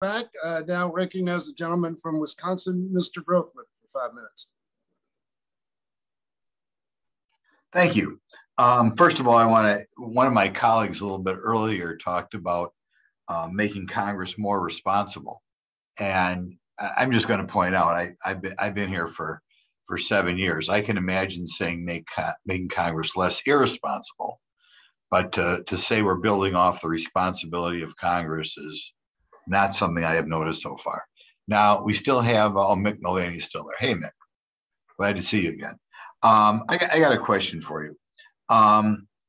Back. Now recognize the gentleman from Wisconsin, Mr. Grothman, for 5 minutes. Thank you. First of all, one of my colleagues a little bit earlier talked about making Congress more responsible. And I'm just going to point out, I've been here for 7 years. I can imagine saying making Congress less irresponsible, but to say we're building off the responsibility of Congress is not something I have noticed so far. Now we still have Mick Mulvaney's still there. Hey Mick, glad to see you again. I got a question for you.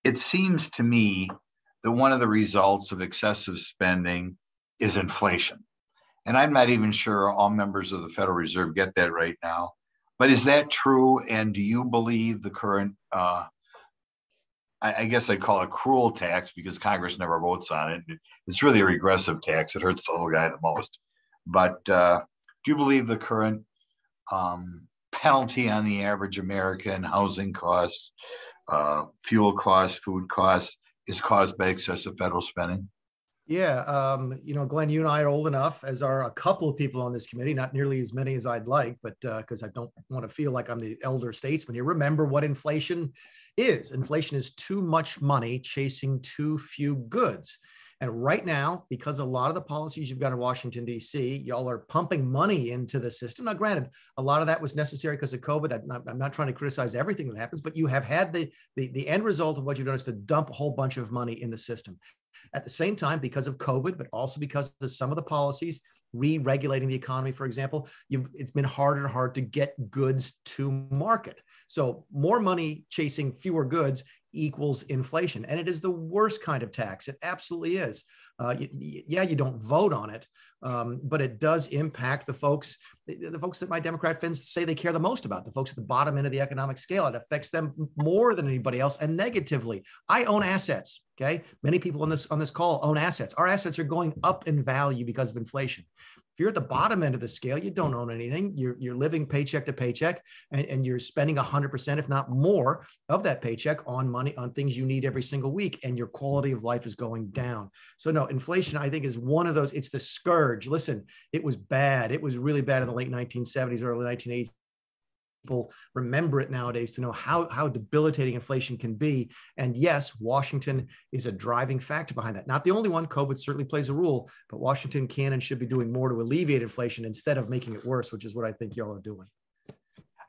It seems to me that one of the results of excessive spending is inflation. And I'm not even sure all members of the Federal Reserve get that right now. But is that true? And do you believe the current, I guess I'd call it cruel tax because Congress never votes on it. It's really a regressive tax. It hurts the little guy the most. But do you believe the current penalty on the average American, housing costs, fuel costs, food costs, is caused by excessive federal spending? Yeah, Glenn, you and I are old enough, as are a couple of people on this committee, not nearly as many as I'd like, but because I don't want to feel like I'm the elder statesman here. Remember what inflation is. Inflation is too much money chasing too few goods. And right now, because a lot of the policies you've got in Washington, D.C., y'all are pumping money into the system. Now, granted, a lot of that was necessary because of COVID. I'm not trying to criticize everything that happens, but you have had the end result of what you've done is to dump a whole bunch of money in the system. At the same time, because of COVID, but also because of some of the policies, re-regulating the economy, for example, it's been harder and harder to get goods to market. So more money chasing fewer goods equals inflation. And it is the worst kind of tax. It absolutely is. You don't vote on it, but it does impact the folks that my Democrat friends say they care the most about, the folks at the bottom end of the economic scale. It affects them more than anybody else and negatively. I own assets. Okay. Many people on this call own assets. Our assets are going up in value because of inflation. If you're at the bottom end of the scale, you don't own anything. You're living paycheck to paycheck, and you're spending 100%, if not more, of that paycheck on money, on things you need every single week, and your quality of life is going down. So no, inflation, I think, is one of those. It's the scourge. Listen, it was bad. It was really bad in the late 1970s, early 1980s. People remember it nowadays to know how debilitating inflation can be. And yes, Washington is a driving factor behind that. Not the only one. COVID certainly plays a role, but Washington can and should be doing more to alleviate inflation instead of making it worse, which is what I think y'all are doing.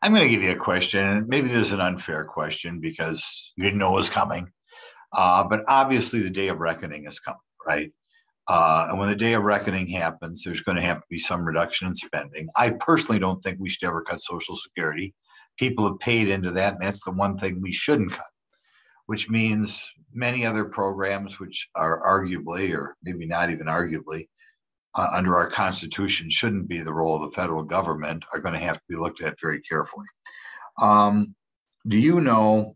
I'm going to give you a question, and maybe this is an unfair question because you didn't know it was coming. But obviously the day of reckoning is coming, right? And when the day of reckoning happens, there's going to have to be some reduction in spending. I personally don't think we should ever cut Social Security. People have paid into that, and that's the one thing we shouldn't cut, which means many other programs which are arguably, or maybe not even arguably, under our Constitution shouldn't be the role of the federal government are going to have to be looked at very carefully. Do you know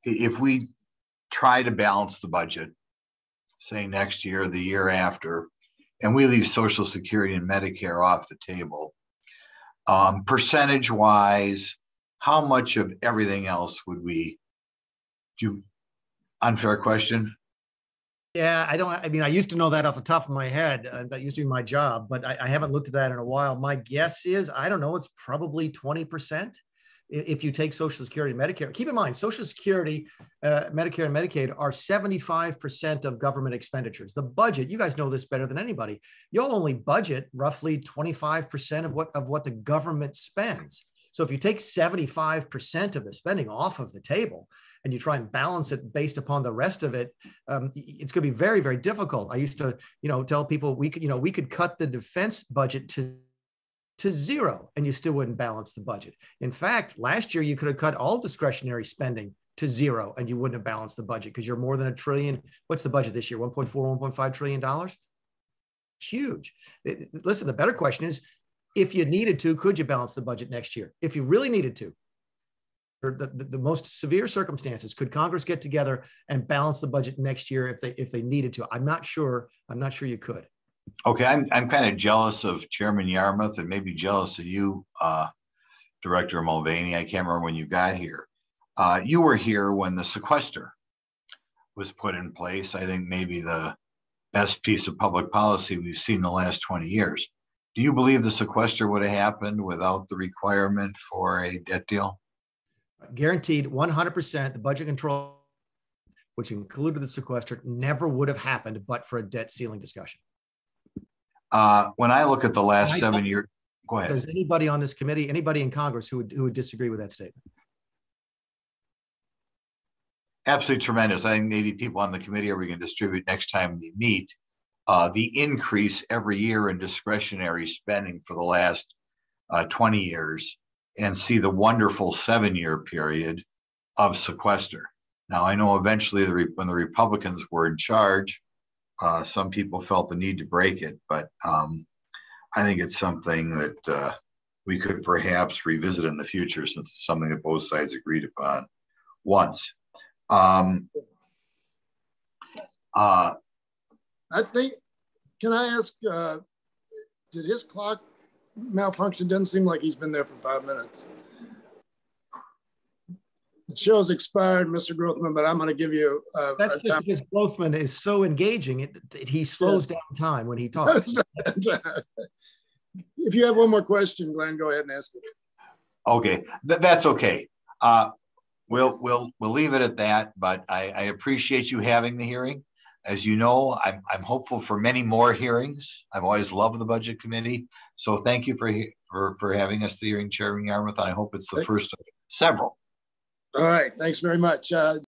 if we try to balance the budget, say next year, the year after, and we leave Social Security and Medicare off the table, percentage-wise, how much of everything else would we do? Unfair question. Yeah, I used to know that off the top of my head. That used to be my job, but I haven't looked at that in a while. My guess is, I don't know, it's probably 20%. If you take Social Security and Medicare. Keep in mind, Social Security, Medicare, and Medicaid are 75% of government expenditures. The budget, you guys know this better than anybody, you'll only budget roughly 25% of what the government spends. So if you take 75% of the spending off of the table and you try and balance it based upon the rest of it, it's going to be very, very difficult. I used to, tell people we could cut the defense budget to zero and you still wouldn't balance the budget. In fact, last year you could have cut all discretionary spending to zero and you wouldn't have balanced the budget because you're more than $1 trillion. What's the budget this year? $1.4, $1.5 trillion? Huge. Listen, the better question is, if you needed to, could you balance the budget next year? If you really needed to, or the most severe circumstances, could Congress get together and balance the budget next year if they needed to? I'm not sure you could. Okay, I'm kind of jealous of Chairman Yarmouth and maybe jealous of you, Director Mulvaney. I can't remember when you got here. You were here when the sequester was put in place. I think maybe the best piece of public policy we've seen in the last 20 years. Do you believe the sequester would have happened without the requirement for a debt deal? Guaranteed 100% the budget control, which included the sequester, never would have happened but for a debt ceiling discussion. When I look at the last 7 years, go ahead. There's anybody on this committee, anybody in Congress who would disagree with that statement? Absolutely tremendous. I think maybe people on the committee are we can distribute next time we meet the increase every year in discretionary spending for the last 20 years and see the wonderful 7-year period of sequester. Now, I know eventually when the Republicans were in charge, some people felt the need to break it, but I think it's something that we could perhaps revisit in the future since it's something that both sides agreed upon once. I think, can I ask, did his clock malfunction? Doesn't seem like he's been there for 5 minutes. It shows expired, Mr. Grothman, but I'm going to give you that's just because Grothman is so engaging. He slows down time when he talks. If you have one more question, Glenn, go ahead and ask it. Okay, that's okay. We'll leave it at that, but I appreciate you having the hearing. As you know, I'm hopeful for many more hearings. I've always loved the budget committee. So thank you for having us the hearing, Chairman Yarmouth. I hope it's the first of several. All right, thanks very much.